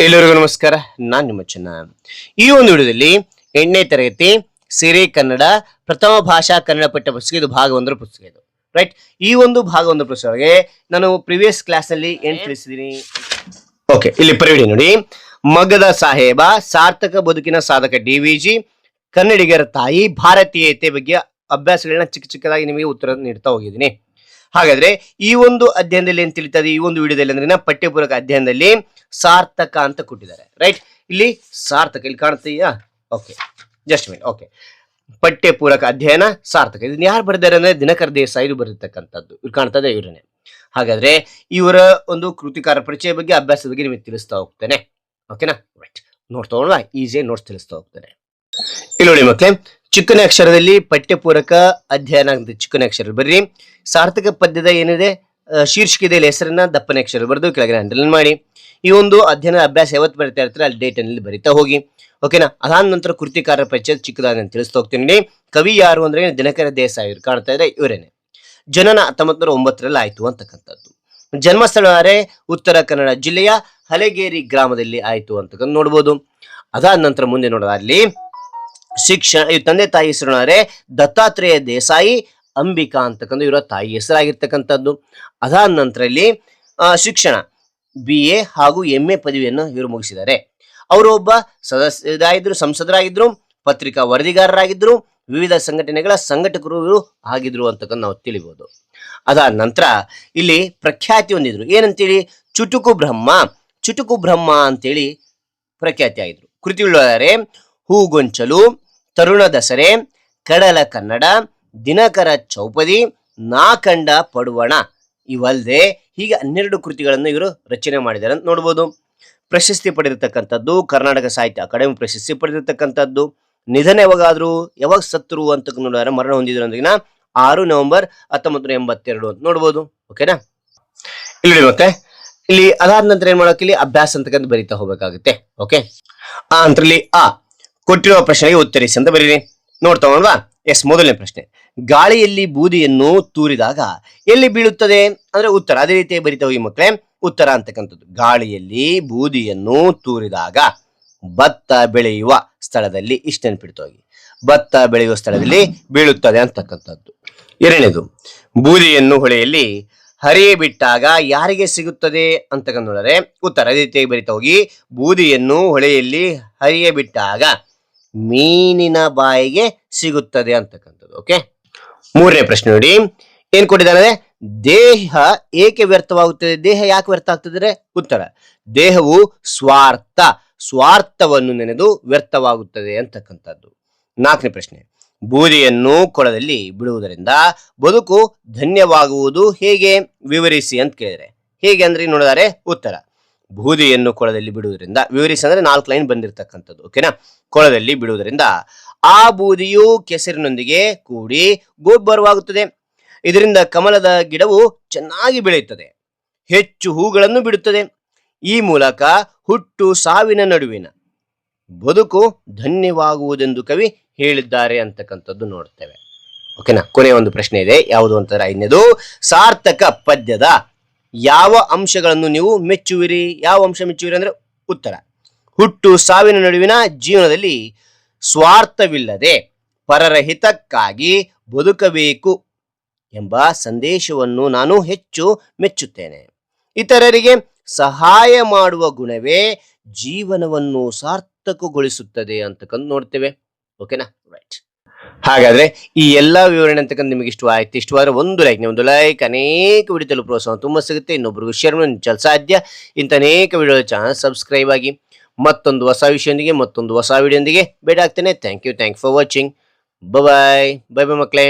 ಎಲ್ಲರಿಗೂ ನಮಸ್ಕಾರ. ನಾನು ನಿಮ್ಮ ಚೆನ್ನ. ಈ ಒಂದು ವಿಡಿಯೋದಲ್ಲಿ 8ನೇ ತರಗತಿ ಸಿರಿ ಕನ್ನಡ ಪ್ರಥಮ ಭಾಷಾ ಕನ್ನಡ ಪಠ್ಯ ಪುಸ್ತಕ, ಇದು ಭಾಗ 1 ಪುಸ್ತಕ ಇದು, ರೈಟ್. ಈ ಒಂದು ಭಾಗ 1 ಪುಸ್ತಕಕ್ಕೆ ನಾನು ಪ್ರಿವಿಯಸ್ ಕ್ಲಾಸ್ ಅಲ್ಲಿ ಏನ್ ತಿಳಿಸಿದೀನಿ. ಓಕೆ, ಇಲ್ಲಿ ಪರಿವಿಡಿ ನೋಡಿ. ಮಗದ ಸಾಹೇಬ, ಸಾರ್ಥಕ ಬದುಕಿನ ಸಾಧಕ ಡಿವಿಜಿ, ಕನ್ನಡಿಗರ ತಾಯಿ, ಭಾರತೀಯತೆ ಬಗ್ಗೆ ಅಭ್ಯಾಸಗಳನ್ನ ಚಿಕ್ಕ ಚಿಕ್ಕದಾಗಿ ನಿಮಗೆ ಉತ್ತರ ನೀಡ್ತಾ ಹೋಗಿದ್ದೀನಿ. ಹಾಗಾದ್ರೆ ಈ ಒಂದು ಅಧ್ಯಯನದಲ್ಲಿ ಏನ್ ತಿಳಿತದೆ, ಈ ಒಂದು ವಿಡಿಯೋದಲ್ಲಿ ಅಂದ್ರೆ ಪಠ್ಯಪೂರಕ ಅಧ್ಯಯನದಲ್ಲಿ ಸಾರ್ಥಕ ಅಂತ ಕೊಟ್ಟಿದ್ದಾರೆ, ರೈಟ್. ಇಲ್ಲಿ ಸಾರ್ಥಕ ಇಲ್ಲಿ ಕಾಣ್ತೀಯಾ? Okay, just minute. ಓಕೆ, ಪಠ್ಯಪೂರಕ ಅಧ್ಯಯನ ಸಾರ್ಥಕ, ಇದನ್ನ ಯಾರು ಬರೆದಿದ್ದಾರೆ ಅಂದ್ರೆ ದಿನಕರ ದೇಸಾಯಿ ಬರೆದಿರ್ತಕ್ಕಂಥದ್ದು. ಇವ್ರು ಕಾಣ್ತದೆ, ಇವರನ್ನೇ. ಹಾಗಾದ್ರೆ ಇವರ ಒಂದು ಕೃತಿಕಾರ ಪರಿಚಯ ಬಗ್ಗೆ, ಅಭ್ಯಾಸದ ಬಗ್ಗೆ ನಿಮಗೆ ತಿಳಿಸ್ತಾ ಹೋಗ್ತೇನೆ. ಓಕೆನಾ? ರೈಟ್, ನೋಡ್ತಾ ಹೋಗೋಣ. ಈಸಿಯಾಗಿ ನೋಟ್ಸ್ ತಿಳಿಸ್ತಾ ಹೋಗ್ತೇನೆ. ಇಲ್ಲಿ ನೋಡಿ ಮಕ್ಕಳೇ, ಚಿಕ್ಕನೇ ಅಕ್ಷರದಲ್ಲಿ ಪಠ್ಯಪೂರಕ ಅಧ್ಯಯನ ಅಂತ ಚಿಕ್ಕನೇ ಅಕ್ಷರ ಬರ್ರಿ. ಸಾರ್ಥಕ ಪದ್ಯದ ಏನಿದೆ ಶೀರ್ಷಿಕೆ ಇದೆ, ಹೆಸರನ್ನ ದಪ್ಪನೇ ಅಕ್ಷರ ಬರೆದು ಕೆಳಗೆ ಅಂಡರ್ಲೈನ್ ಮಾಡಿ. ಈ ಒಂದು ಅಧ್ಯಯನ ಅಭ್ಯಾಸ ಯಾವತ್ತು ಬರಿತಾ ಇರ್ತಾರೆ ಅಲ್ಲಿ ಡೇಟ್ ಅಲ್ಲಿ ಬರಿತಾ ಹೋಗಿ. ಓಕೆನಾ? ಅದಾದ ನಂತರ ಕೃತಿಕಾರ ಪರಿಚಯ ಚಿಕ್ಕದಾಗಿ ನಾನು ತಿಳಿಸ್ತಾ ಹೋಗ್ತೀನಿ. ಕವಿ ಯಾರು ಅಂದ್ರೆ ದಿನಕರ ದೇಸಾಯಿ, ಇವ್ರು ಕಾಣ್ತಾ ಇದೆ, ಇವರೇನೆ. ಜನನ 1909 ಆಯ್ತು ಅಂತಕ್ಕಂಥದ್ದು. ಜನ್ಮಸ್ಥಳ ಉತ್ತರ ಕನ್ನಡ ಜಿಲ್ಲೆಯ ಹಲಗೇರಿ ಗ್ರಾಮದಲ್ಲಿ ಆಯ್ತು ಅಂತಕ್ಕಂಥ ನೋಡ್ಬೋದು. ಅದಾದ ನಂತರ ಮುಂದೆ ನೋಡೋದಾಗ್ಲಿ ಶಿಕ್ಷಣ, ಇವ್ ತಂದೆ ತಾಯಿ ಹೆಸರು ದತ್ತಾತ್ರೇಯ ದೇಸಾಯಿ, ಅಂಬಿಕಾ ಅಂತಕ್ಕಂಥ ಇವರ ತಾಯಿ ಹೆಸರಾಗಿರ್ತಕ್ಕಂಥದ್ದು. ಅದಾದ ನಂತರ ಇಲ್ಲಿ ಶಿಕ್ಷಣ BA ಹಾಗೂ MA ಪದವಿಯನ್ನು ಇವರು ಮುಗಿಸಿದ್ದಾರೆ. ಅವರು ಒಬ್ಬ ಸದಸ್ಯರಾಗಿದ್ರು, ಸಂಸದರಾಗಿದ್ರು, ಪತ್ರಿಕಾ ವರದಿಗಾರರಾಗಿದ್ರು, ವಿವಿಧ ಸಂಘಟನೆಗಳ ಸಂಘಟಕರು ಇವರು ಆಗಿದ್ರು ಅಂತಕ್ಕಂಥ ನಾವು ತಿಳಿಬಹುದು. ಅದಾದ ನಂತರ ಇಲ್ಲಿ ಪ್ರಖ್ಯಾತಿ ಹೊಂದಿದ್ರು, ಏನಂತೇಳಿ ಚುಟುಕು ಬ್ರಹ್ಮ ಅಂತೇಳಿ ಪ್ರಖ್ಯಾತಿ ಆಗಿದ್ರು. ಕೃತಿಗಳು ಹೂಗೊಂಚಲು, ತರುಣ ದಸರೆ, ಕಡಲ ಕನ್ನಡ, ದಿನಕರ ಚೌಪದಿ, ನಾಕಂಡ ಪಡುವಣ ಇವಲ್ಲದೆ ಹೀಗೆ 12 ಕೃತಿಗಳನ್ನು ಇವರು ರಚನೆ ಮಾಡಿದ್ದಾರೆ ಅಂತ ನೋಡ್ಬೋದು. ಪ್ರಶಸ್ತಿ ಪಡೆದಿರ್ತಕ್ಕಂಥದ್ದು, ಕರ್ನಾಟಕ ಸಾಹಿತ್ಯ ಅಕಾಡೆಮಿ ಪ್ರಶಸ್ತಿ ಪಡೆದಿರ್ತಕ್ಕಂಥದ್ದು. ನಿಧನ ಯಾವಾಗ ಸತ್ತರು ಅಂತ ನೋಡಿದ್ರೆ, ಮರಣ ಹೊಂದಿದ್ರು ಅಂದ್ರಿನ 6 ನವೆಂಬರ್ 1982 ಅಂತ ನೋಡ್ಬೋದು. ಓಕೆನಾ? ಇಲ್ಲಿ ಮತ್ತೆ ಇಲ್ಲಿ ಅದಾದ ನಂತರ ಏನ್ ಮಾಡೋಕೆ, ಇಲ್ಲಿ ಅಭ್ಯಾಸ ಅಂತಕ್ಕಂಥ ಬರಿತಾ ಹೋಗ್ಬೇಕಾಗುತ್ತೆ. ಓಕೆ, ಅಂತರಲ್ಲಿ ಕೊಟ್ಟಿರುವ ಪ್ರಶ್ನೆಗೆ ಉತ್ತರಿಸಿ ಅಂತ ಬರೀರಿ. ನೋಡ್ತಾ ಹೋಗೋಣವಾ? ಎಸ್, ಮೊದಲನೇ ಪ್ರಶ್ನೆ, ಗಾಳಿಯಲ್ಲಿ ಬೂದಿಯನ್ನು ತೂರಿದಾಗ ಎಲ್ಲಿ ಬೀಳುತ್ತದೆ ಅಂದ್ರೆ ಉತ್ತರ. ಅದೇ ರೀತಿ ಬರಿತಾ ಹೋಗಿ ಮಕ್ಕಳೇ, ಉತ್ತರ ಅಂತಕ್ಕಂಥದ್ದು ಗಾಳಿಯಲ್ಲಿ ಬೂದಿಯನ್ನು ತೂರಿದಾಗ ಭತ್ತ ಬೆಳೆಯುವ ಸ್ಥಳದಲ್ಲಿ, ಇಷ್ಟ ನೆನ್ಪಿಡ್ತಾ ಹೋಗಿ, ಭತ್ತ ಬೆಳೆಯುವ ಸ್ಥಳದಲ್ಲಿ ಬೀಳುತ್ತದೆ ಅಂತಕ್ಕಂಥದ್ದು. ಎರಡನೇದು, ಬೂದಿಯನ್ನು ಹೊಳೆಯಲ್ಲಿ ಹರಿಯೇ ಬಿಟ್ಟಾಗ ಯಾರಿಗೆ ಸಿಗುತ್ತದೆ ಅಂತಕ್ಕಂಥ ನೋಡಿದ್ರೆ ಉತ್ತರ. ಅದೇ ರೀತಿಯಾಗಿ ಬರಿತಾ ಹೋಗಿ, ಬೂದಿಯನ್ನು ಹೊಳೆಯಲ್ಲಿ ಹರಿಯೇ ಬಿಟ್ಟಾಗ ಮೀನಿನ ಬಾಯಿಗೆ ಸಿಗುತ್ತದೆ ಅಂತಕ್ಕಂಥದ್ದು. ಓಕೆ, ಮೂರನೇ ಪ್ರಶ್ನೆ ನೋಡಿ, ಏನ್ ಕೊಟ್ಟಿದ್ದಾರೆ, ದೇಹ ಏಕೆ ವ್ಯರ್ಥವಾಗುತ್ತದೆ, ದೇಹ ಯಾಕೆ ವ್ಯರ್ಥ ಆಗ್ತದೆ? ಉತ್ತರ, ದೇಹವು ಸ್ವಾರ್ಥವನ್ನು ನೆನೆದು ವ್ಯರ್ಥವಾಗುತ್ತದೆ ಅಂತಕ್ಕಂಥದ್ದು. ನಾಲ್ಕನೇ ಪ್ರಶ್ನೆ, ಬೂದಿಯನ್ನು ಕೊಳದಲ್ಲಿ ಬಿಡುವುದರಿಂದ ಬದುಕು ಧನ್ಯವಾಗುವುದು ಹೇಗೆ, ವಿವರಿಸಿ ಅಂತ ಕೇಳಿದರೆ. ಹೇಗೆ ಅಂದ್ರೆ ನೋಡಿದರೆ ಉತ್ತರ, ಬೂದಿಯನ್ನು ಕೊಳದಲ್ಲಿ ಬಿಡುವುದರಿಂದ, ವಿವರಿಸಿ ಅಂದ್ರೆ 4 ಲೈನ್ ಬಂದಿರತಕ್ಕಂಥದ್ದು. ಓಕೆನಾ? ಕೊಳದಲ್ಲಿ ಬಿಡುವುದರಿಂದ ಆ ಬೂದಿಯು ಕೆಸರಿನೊಂದಿಗೆ ಕೂಡಿ ಗೊಬ್ಬರವಾಗುತ್ತದೆ. ಇದರಿಂದ ಕಮಲದ ಗಿಡವು ಚೆನ್ನಾಗಿ ಬೆಳೆಯುತ್ತದೆ, ಹೆಚ್ಚು ಹೂಗಳನ್ನು ಬಿಡುತ್ತದೆ. ಈ ಮೂಲಕ ಹುಟ್ಟು ಸಾವಿನ ನಡುವಿನ ಬದುಕು ಧನ್ಯವಾಗುವುದೆಂದು ಕವಿ ಹೇಳಿದ್ದಾರೆ ಅಂತಕ್ಕಂಥದ್ದು ನೋಡ್ತೇವೆ. ಓಕೆನಾ? ಕೊನೆಯ ಒಂದು ಪ್ರಶ್ನೆ ಇದೆ, ಯಾವುದು ಅಂತಾರೆ, 5ನೇದು, ಸಾರ್ಥಕ ಪದ್ಯದ ಯಾವ ಅಂಶಗಳನ್ನು ನೀವು ಮೆಚ್ಚುವಿರಿ? ಯಾವ ಅಂಶ ಮೆಚ್ಚುವಿರಿ ಅಂದ್ರೆ ಉತ್ತರ, ಹುಟ್ಟು ಸಾವಿನ ನಡುವಿನ ಜೀವನದಲ್ಲಿ ಸ್ವಾರ್ಥವಿಲ್ಲದೆ ಪರರ ಹಿತಕ್ಕಾಗಿ ಬದುಕಬೇಕು ಎಂಬ ಸಂದೇಶವನ್ನು ನಾನು ಹೆಚ್ಚು ಮೆಚ್ಚುತ್ತೇನೆ. ಇತರರಿಗೆ ಸಹಾಯ ಮಾಡುವ ಗುಣವೇ ಜೀವನವನ್ನು ಸಾರ್ಥಕಗೊಳಿಸುತ್ತದೆ ಅಂತಕ್ಕಂಥ ನೋಡ್ತೇವೆ. ಓಕೆನಾ? ರೈಟ್. ಹಾಗಾದ್ರೆ ಈ ಎಲ್ಲಾ ವಿವರಣೆ ಅಂತಕ್ಕಂಥ ನಿಮಗೆ ಇಷ್ಟವಾದ್ರೆ ಒಂದು ಲೈಕ್ ಅನೇಕ ವಿಡಿಯೋ ತಲುಪುವ ಪ್ರೋತ್ಸಾಹ ತುಂಬಾ ಸಿಗುತ್ತೆ. ಇನ್ನೊಬ್ರಿಗೂ ಶೇರ್ ಮಾಡಿ ಸಾಧ್ಯ. ಇಂಥ ಅನೇಕ ವಿಡಿಯೋ ಚಾನಲ್ ಸಬ್ಸ್ಕ್ರೈಬ್ ಆಗಿ. ಮತ್ತೊಂದು ಹೊಸ ವಿಷಯದೊಂದಿಗೆ, ಮತ್ತೊಂದು ಹೊಸ ವಿಡಿಯೋದೊಂದಿಗೆ ಭೇಟಿ ಆಗ್ತೇನೆ. Thank you for watching. Bye ಮಕ್ಕಳೇ.